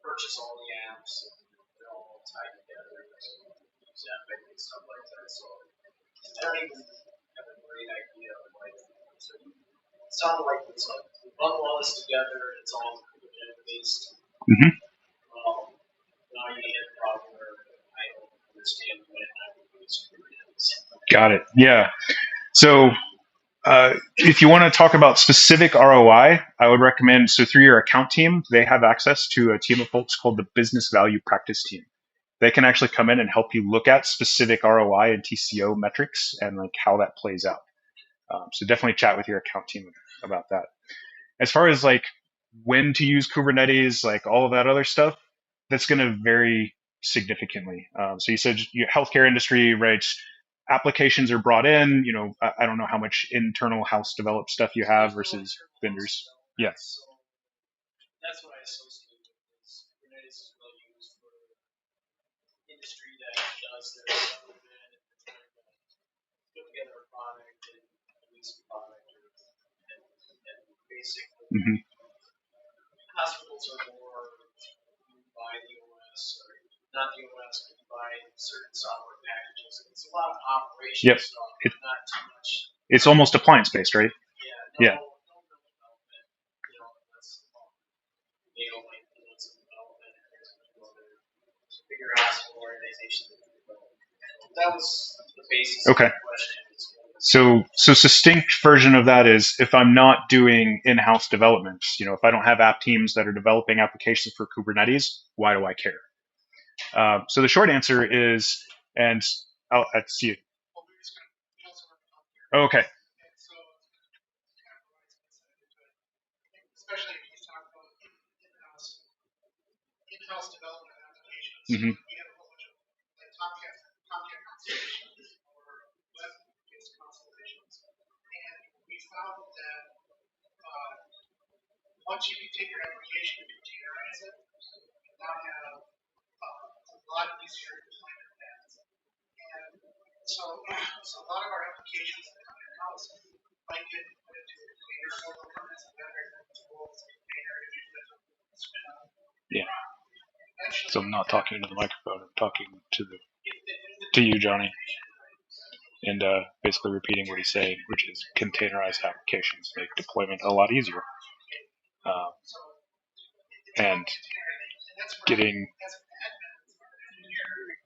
purchase all the apps and they're all tied together. Use Epic and stuff like that. So I don't even have a great idea of like so it sounds like it's like we bundle all this together, it's all Kubernetes based. Mm-hmm. Now you hit a problem where I don't understand when I would use Kubernetes. Got it. Yeah. So if you want to talk about specific ROI, I would recommend, so through your account team, they have access to a team of folks called the Business Value Practice Team. They can actually come in and help you look at specific ROI and TCO metrics and like how that plays out. So definitely chat with your account team about that. As far as like when to use Kubernetes, like all of that other stuff, that's going to vary significantly. So you said your healthcare industry, right? Applications are brought in. You know, I don't know how much internal house developed stuff you have versus vendors. Yeah. So that's what I associate with this. Kubernetes is really used for industry that does their stuff and trying to put together a product and release a product and basically Mm-hmm. hospitals are more you buy the OS or not the OS, but you buy certain software packages. It's a lot of operational stuff, not too much. It's almost appliance based, right? Yeah. No real development. You know, that's they don't like doing some development and there's other bigger hospital organizations that do development. That was the basis of the question. So succinct version of that is if I'm not doing in-house developments, you know, if I don't have app teams that are developing applications for Kubernetes, why do I care? So the short answer is, and I'll see it. Oh, okay. Especially if you talk about in-house development applications. Mm-hmm. We have a whole bunch of like Tomcat constellations or web-based constellations, and we found that once you can take your application and containerize it, you now have a lot easier deployment paths. And so a lot of our applications that come in-house might get put into a container, so they'll come as a vendor tools, container, spin up. Yeah. So I'm not talking to the microphone. I'm talking to you, Jonny, and basically repeating what he's saying, which is containerized applications make deployment a lot easier. And getting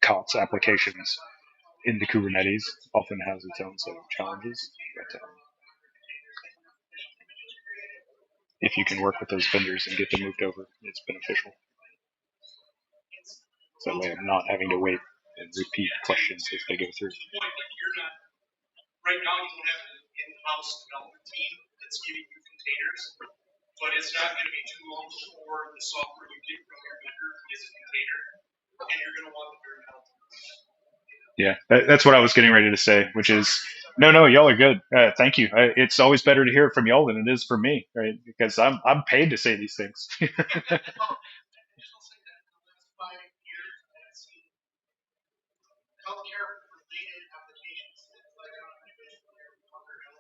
COTS applications into Kubernetes often has its own set of challenges. But if you can work with those vendors and get them moved over, it's beneficial. So that way I'm not having to wait and repeat questions as they go through. Right now, you don't have an in-house development team that's giving you containers, but it's not going to be too long before the software you get from your vendor is a container, and you're going to want to learn how to. Yeah, that's what I was getting ready to say, which is, no, y'all are good. Thank you. It's always better to hear it from y'all than it is from me, right? Because I'm paid to say these things. Healthcare related applications like I don't know if you're familiar with Bunker Hill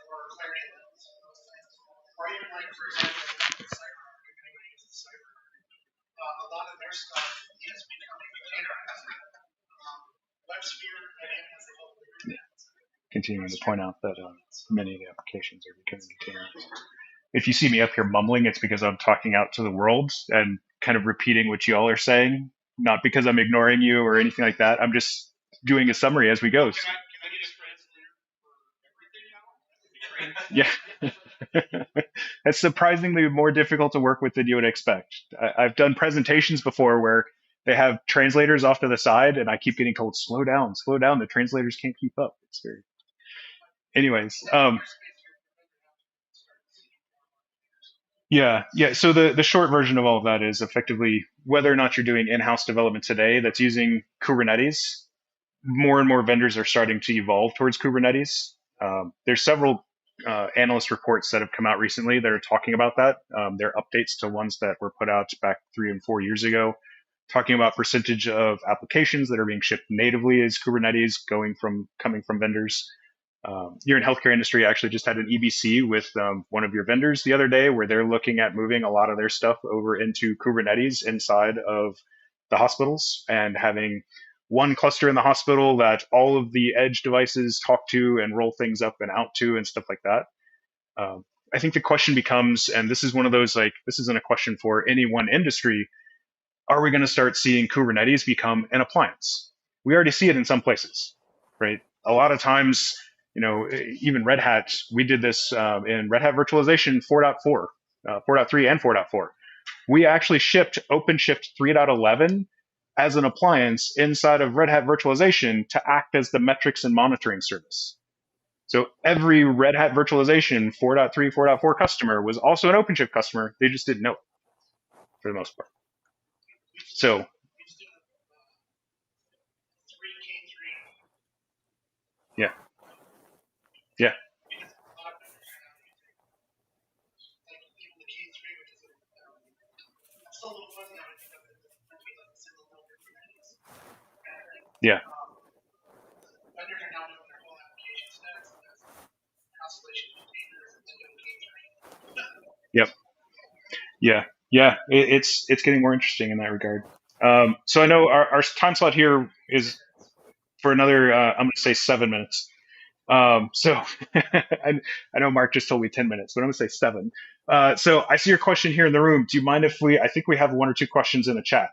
or Clarity Lens, those things. Or even like for example, CyberArk, if anybody uses CyberArk, a lot of their stuff is becoming containerized. less fear and has the whole Continuing to point out that many of the applications are becoming containerized. If you see me up here mumbling, it's because I'm talking out to the world and kind of repeating what you all are saying, not because I'm ignoring you or anything like that. I'm just doing a summary as we go. Can I get a translator for everything now? Yeah. It's surprisingly more difficult to work with than you would expect. I've done presentations before where they have translators off to the side, and I keep getting told, slow down, slow down. The translators can't keep up. It's very... Anyways, yeah. So the short version of all of that is effectively whether or not you're doing in-house development today that's using Kubernetes, more and more vendors are starting to evolve towards Kubernetes. There's several analyst reports that have come out recently that are talking about that. They're updates to ones that were put out back 3 and 4 years ago, talking about percentage of applications that are being shipped natively as Kubernetes coming from vendors. You're in healthcare industry. I actually just had an EBC with one of your vendors the other day where they're looking at moving a lot of their stuff over into Kubernetes inside of the hospitals and having one cluster in the hospital that all of the edge devices talk to and roll things up and out to and stuff like that. I think the question becomes, and this is one of those, like, this isn't a question for any one industry, are we going to start seeing Kubernetes become an appliance? We already see it in some places, right? A lot of times, even Red Hat, we did this in Red Hat Virtualization 4.4, 4.3 and 4.4. We actually shipped OpenShift 3.11 as an appliance inside of Red Hat Virtualization to act as the metrics and monitoring service. So every Red Hat Virtualization 4.3, 4.4 customer was also an OpenShift customer. They just didn't know it for the most part. So yeah. Yeah. Yep. Yeah. It's getting more interesting in that regard. So I know our time slot here is for another, I'm going to say 7 minutes. So I know Mark just told me 10 minutes, but I'm going to say 7. So I see your question here in the room. Do you mind if I think we have 1 or 2 questions in the chat.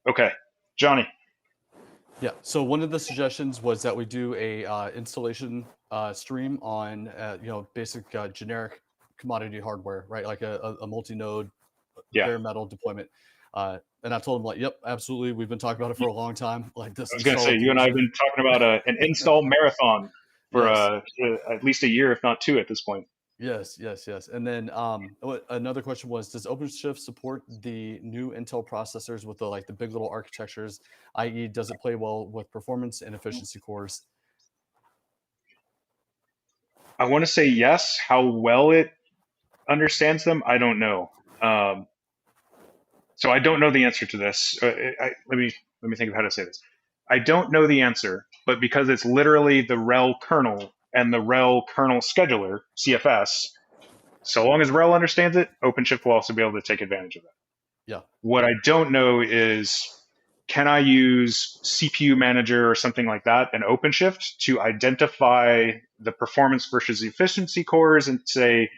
Okay. Jonny. Yeah. So one of the suggestions was that we do a installation stream on basic generic commodity hardware, right? Like a multi-node bare metal deployment. And I told him, like, yep, absolutely. We've been talking about it for a long time. Like this. I was going to say, you and I have been talking about an install marathon for at least a year, if not 2 at this point. Yes. And then another question was, does OpenShift support the new Intel processors with the big little architectures, i.e. does it play well with performance and efficiency cores? I want to say yes. How well it understands them, I don't know. So I don't know the answer to this. Let me think of how to say this. I don't know the answer, but because it's literally the RHEL kernel and the RHEL kernel scheduler, CFS, so long as RHEL understands it, OpenShift will also be able to take advantage of that. Yeah. What I don't know is, can I use CPU Manager or something like that in OpenShift to identify the performance versus efficiency cores and say,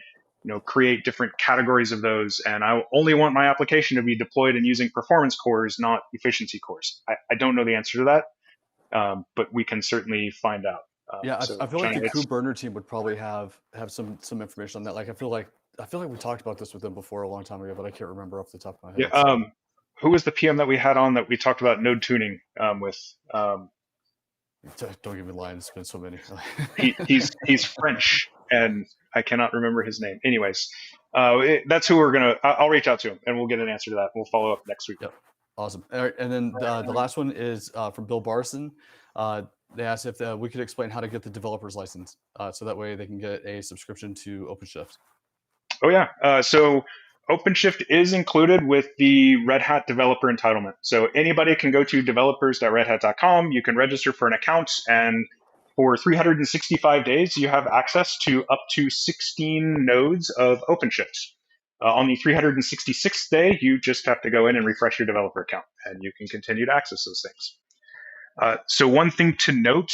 create different categories of those. And I only want my application to be deployed and using performance cores, not efficiency cores. I don't know the answer to that, but we can certainly find out. I feel like the KubeBurner team would probably have some information on that. Like I feel like we talked about this with them before a long time ago, but I can't remember off the top of my head. Yeah. Who was the PM that we had on that we talked about node tuning with? Don't give me lines. It's been so many. he's French, and I cannot remember his name. Anyways, that's who we're gonna. I'll reach out to him, and we'll get an answer to that. We'll follow up next week. Yep. Awesome. All right, and then the last one is from Bill Barson. They asked if we could explain how to get the developer's license, so that way they can get a subscription to OpenShift. Oh yeah. So OpenShift is included with the Red Hat developer entitlement. So anybody can go to developers.redhat.com. You can register for an account, and for 365 days, you have access to up to 16 nodes of OpenShift. On the 366th day, you just have to go in and refresh your developer account, and you can continue to access those things. So one thing to note,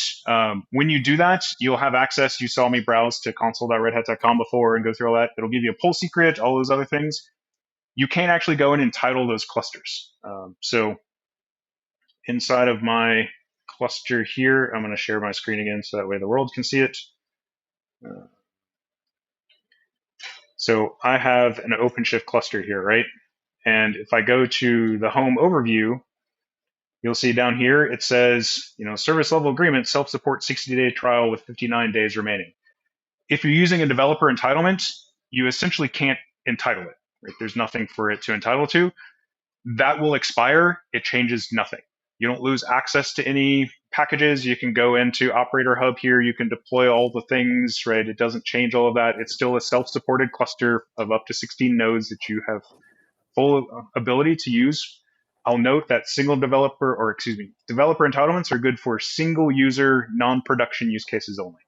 when you do that, you'll have access. You saw me browse to console.redhat.com before and go through all that. It'll give you a pull secret, all those other things. You can't actually go in and title those clusters. So inside of my cluster here, I'm going to share my screen again so that way the world can see it. So I have an OpenShift cluster here, right? And if I go to the home overview, you'll see down here, it says, service level agreement, self-support 60-day trial with 59 days remaining. If you're using a developer entitlement, you essentially can't entitle it. Right? There's nothing for it to entitle to. That will expire. It changes nothing. You don't lose access to any packages. You can go into Operator Hub here. You can deploy all the things, right? It doesn't change all of that. It's still a self-supported cluster of up to 16 nodes that you have full ability to use. I'll note that developer entitlements are good for single user, non-production use cases only.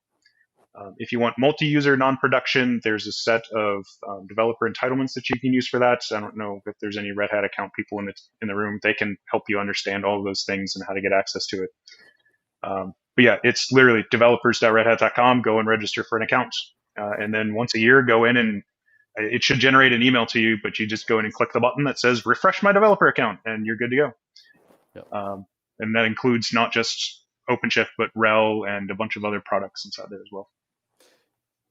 If you want multi-user non-production, there's a set of developer entitlements that you can use for that. So I don't know if there's any Red Hat account people in the room. They can help you understand all of those things and how to get access to it. But yeah, it's literally developers.redhat.com. Go and register for an account. And then once a year, go in and it should generate an email to you, but you just go in and click the button that says refresh my developer account and you're good to go. Yep. And that includes not just OpenShift, but RHEL and a bunch of other products inside there as well.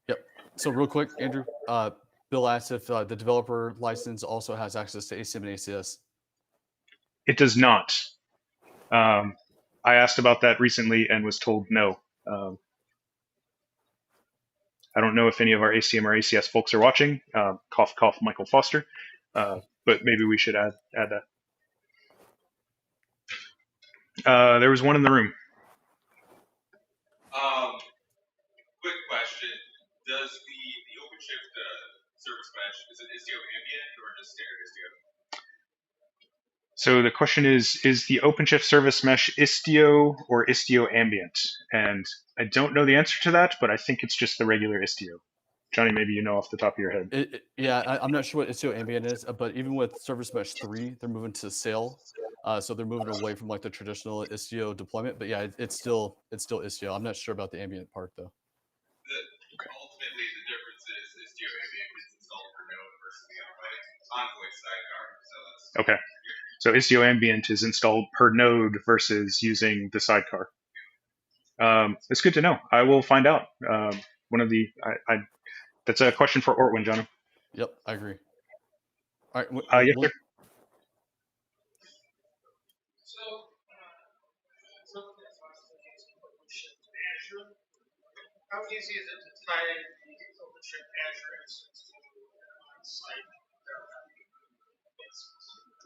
Yep. So real quick, Andrew, Bill asked if the developer license also has access to ACM and ACS. It does not. I asked about that recently and was told no. I don't know if any of our ACM or ACS folks are watching. Cough, cough, Michael Foster. But maybe we should add that. There was one in the room. Quick question: does the OpenShift service mesh, is it Istio ambient or just standard Istio? So the question is the OpenShift service mesh Istio or Istio ambient? And I don't know the answer to that, but I think it's just the regular Istio. Jonny, maybe you know off the top of your head. I'm not sure what Istio ambient is, but even with Service Mesh 3, they're moving to SAIL. So they're moving away from like the traditional Istio deployment. But yeah, it's still Istio. I'm not sure about the ambient part though. Ultimately, the difference is Istio ambient is installed per node versus the Envoy sidecar. So that's okay. So Istio ambient is installed per node versus using the sidecar. It's good to know. I will find out. That's a question for Ortwin, Jonny. Yep, I agree. All right. Yes, sir. How easy is it to tie the OpenShift Azure instance to on-site?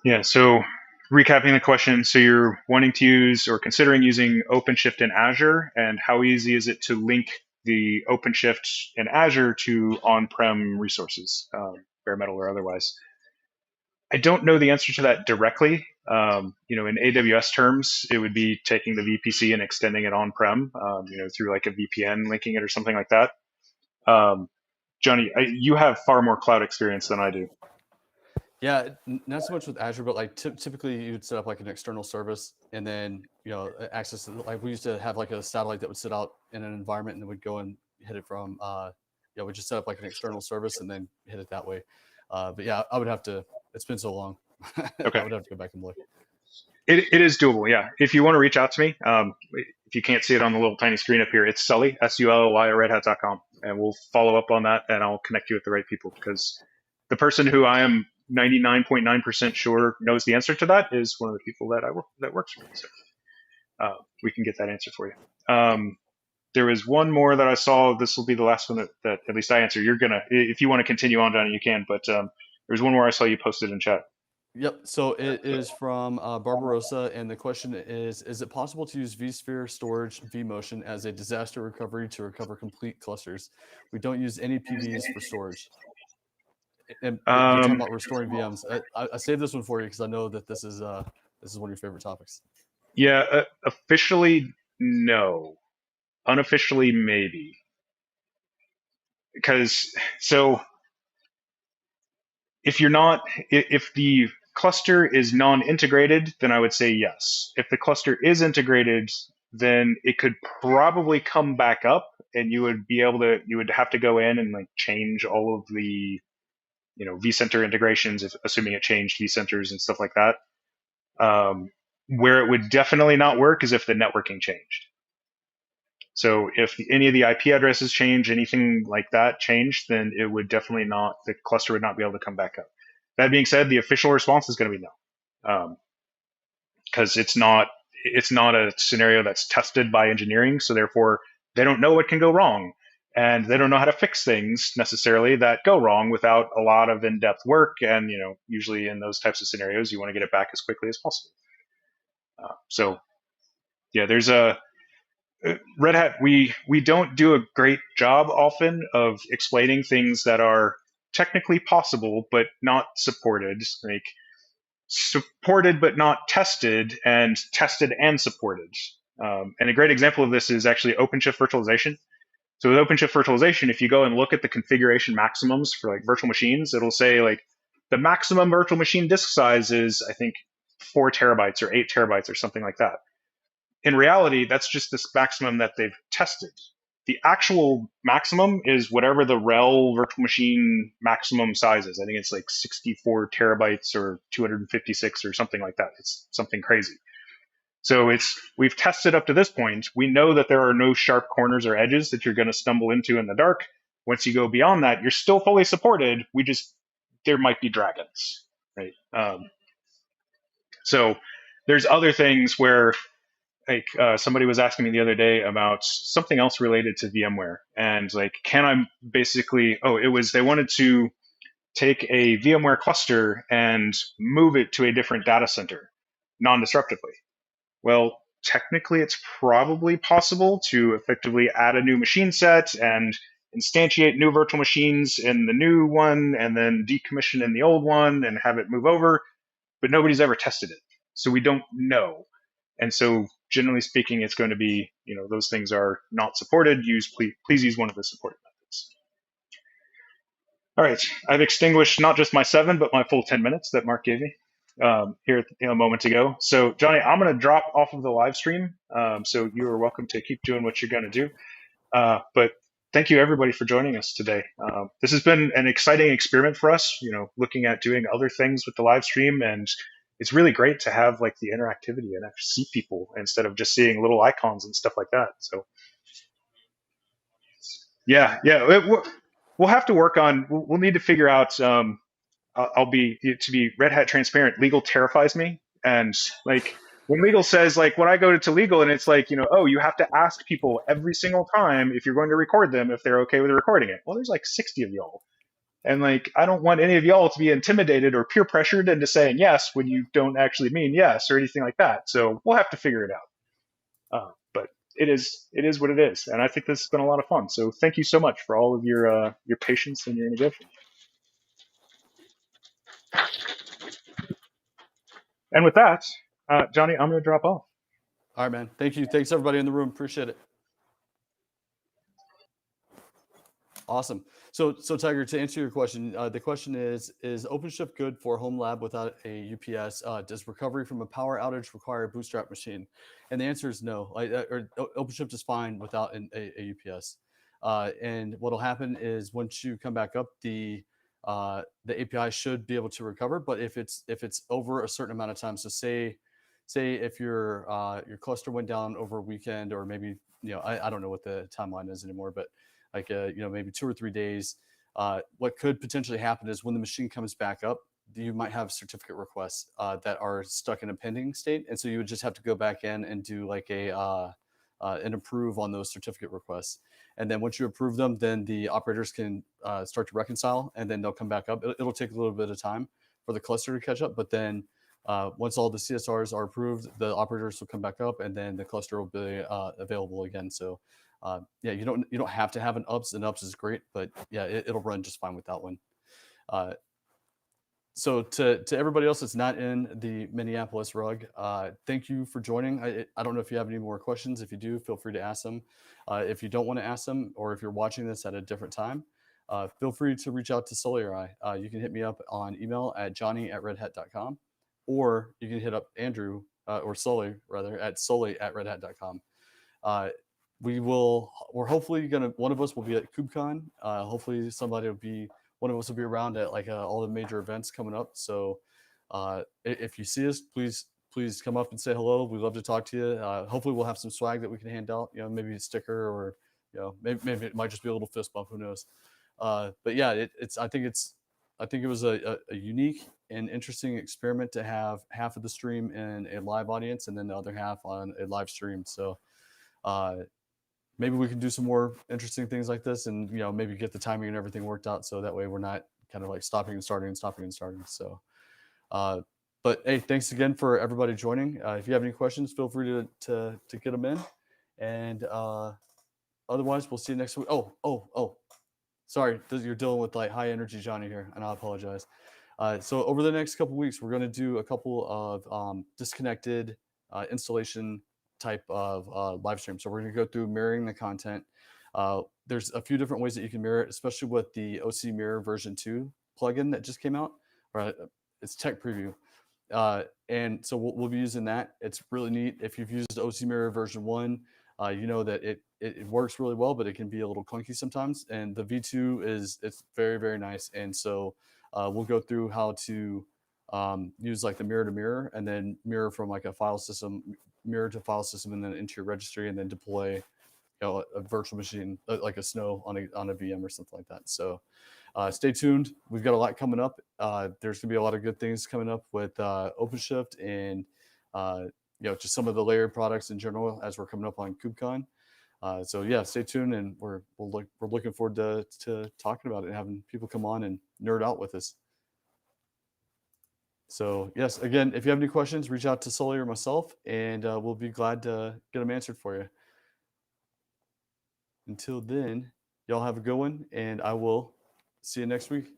Yeah, so recapping the question, so you're wanting to use or considering using OpenShift in Azure, and how easy is it to link the OpenShift in Azure to on-prem resources, bare metal or otherwise? I don't know the answer to that directly. In AWS terms, it would be taking the VPC and extending it on-prem, through like a VPN, linking it or something like that. Jonny, you have far more cloud experience than I do. Yeah, not so much with Azure, but like typically you'd set up like an external service and then, access to, like we used to have like a satellite that would sit out in an environment and then we'd go and hit it from, we just set up like an external service and then hit it that way. But yeah, I would have to, it's been so long. Okay. I would have to go back and look. It is doable, yeah. If you want to reach out to me, if you can't see it on the little tiny screen up here, it's Sully, SULLY at redhat.com. And we'll follow up on that and I'll connect you with the right people, because the person who I am 99.9% sure knows the answer to that is one of the people that works for me. So we can get that answer for you. There was one more that I saw. This will be the last one that at least I answer. You're gonna, if you want to continue on, Jonny, you can. But there's one more I saw you posted in chat. Yep. So it is from Barbarossa, and the question is it possible to use vSphere storage vMotion as a disaster recovery to recover complete clusters? We don't use any PVs for storage. And you're talking about restoring VMs. I saved this one for you because I know that this is one of your favorite topics. Yeah, officially no, unofficially maybe. Because if the cluster is non-integrated, then I would say yes. If the cluster is integrated, then it could probably come back up, and you would have to go in and like change all of the vCenter integrations, assuming it changed vCenters and stuff like that. Where it would definitely not work is if the networking changed. So if any of the IP addresses change, anything like that changed, then it would definitely not, the cluster would not be able to come back up. That being said, the official response is going to be no, because it's not a scenario that's tested by engineering. So therefore, they don't know what can go wrong, and they don't know how to fix things necessarily that go wrong without a lot of in-depth work. And usually in those types of scenarios, you want to get it back as quickly as possible. So yeah, there's a Red Hat. We don't do a great job often of explaining things that are technically possible but not supported, like supported but not tested, and tested and supported. And a great example of this is actually OpenShift virtualization. So with OpenShift virtualization, if you go and look at the configuration maximums for like virtual machines, it'll say like the maximum virtual machine disk size is, I think, 4 terabytes or 8 terabytes or something like that. In reality, that's just this maximum that they've tested. The actual maximum is whatever the RHEL virtual machine maximum size is. I think it's like 64 terabytes or 256 or something like that. It's something crazy. So we've tested up to this point. We know that there are no sharp corners or edges that you're going to stumble into in the dark. Once you go beyond that, you're still fully supported. There might be dragons, right? So there's other things where, like somebody was asking me the other day about something else related to VMware, and like, can I basically? They wanted to take a VMware cluster and move it to a different data center non-disruptively. Well, technically, it's probably possible to effectively add a new machine set and instantiate new virtual machines in the new one, and then decommission in the old one and have it move over. But nobody's ever tested it, so we don't know. And so, generally speaking, it's going to be, those things are not supported. Please use one of the supported methods. All right, I've extinguished not just my 7, but my full 10 minutes that Mark gave me here a moment ago. So, Jonny, I'm going to drop off of the live stream. So you are welcome to keep doing what you're going to do. But thank you, everybody, for joining us today. This has been an exciting experiment for us, looking at doing other things with the live stream. And it's really great to have like the interactivity and actually see people instead of just seeing little icons and stuff like that. So yeah, we'll have to work on, we'll need to figure out, to be Red Hat transparent, legal terrifies me. And like, when legal says, like, when I go to legal and it's like, you have to ask people every single time if you're going to record them, if they're okay with recording it. Well, there's like 60 of y'all. And like, I don't want any of y'all to be intimidated or peer pressured into saying yes when you don't actually mean yes or anything like that. So we'll have to figure it out. But it is what it is. And I think this has been a lot of fun. So thank you so much for all of your patience and your innovation. And with that, Jonny, I'm going to drop off. All right, man. Thank you. Thanks, everybody in the room. Appreciate it. Awesome. So Tiger, to answer your question, the question is OpenShift good for home lab without a UPS? Does recovery from a power outage require a bootstrap machine? And the answer is no. OpenShift is fine without a UPS. And what'll happen is once you come back up, the API should be able to recover. But if it's over a certain amount of time, so say if your cluster went down over a weekend, or maybe I don't know what the timeline is anymore, but like maybe 2 or 3 days, what could potentially happen is when the machine comes back up, you might have certificate requests that are stuck in a pending state, and so you would just have to go back in and do like an approve on those certificate requests. And then once you approve them, then the operators can start to reconcile, and then they'll come back up. It'll take a little bit of time for the cluster to catch up, but then once all the CSRs are approved, the operators will come back up, and then the cluster will be available again. So yeah, you don't have to have an UPS. An UPS is great, but yeah, it'll run just fine without one. So to everybody else that's not in the Minneapolis RHUG, thank you for joining. I don't know if you have any more questions. If you do, feel free to ask them. If you don't want to ask them, or if you're watching this at a different time, feel free to reach out to Sully or I. You can hit me up on email at johnny@redhat.com, or you can hit up Andrew or Sully rather at sully@redhat.com. We're hopefully one of us will be at KubeCon. Hopefully one of us will be around at like all the major events coming up. So if you see us, please come up and say hello. We'd love to talk to you. Hopefully we'll have some swag that we can hand out, maybe a sticker, or, maybe it might just be a little fist bump, who knows? But yeah, I think it was a unique and interesting experiment to have half of the stream in a live audience and then the other half on a live stream. So maybe we can do some more interesting things like this, and maybe get the timing and everything worked out, so that way we're not kind of like stopping and starting. So but hey, thanks again for everybody joining. If you have any questions, feel free to get them in, and otherwise we'll see you next week. Oh, sorry, you're dealing with like high energy Johnny here, and I apologize. So over the next couple of weeks, we're going to do a couple of disconnected installation type of live stream. So we're going to go through mirroring the content. There's a few different ways that you can mirror it, especially with the OC Mirror version 2 plugin that just came out. It's tech preview. And so we'll be using that. It's really neat. If you've used OC Mirror version 1, you know that it works really well, but it can be a little clunky sometimes. And the V2 it's very, very nice. And so we'll go through how to use like the mirror to mirror, and then mirror from like a file system, mirror to file system, and then into your registry, and then deploy a virtual machine like a Snow on a VM or something like that. So stay tuned. We've got a lot coming up. There's gonna be a lot of good things coming up with OpenShift and just some of the layered products in general as we're coming up on KubeCon. So yeah, stay tuned, and we're looking forward to talking about it and having people come on and nerd out with us. So yes, again, if you have any questions, reach out to Sully or myself, and we'll be glad to get them answered for you. Until then, y'all have a good one, and I will see you next week.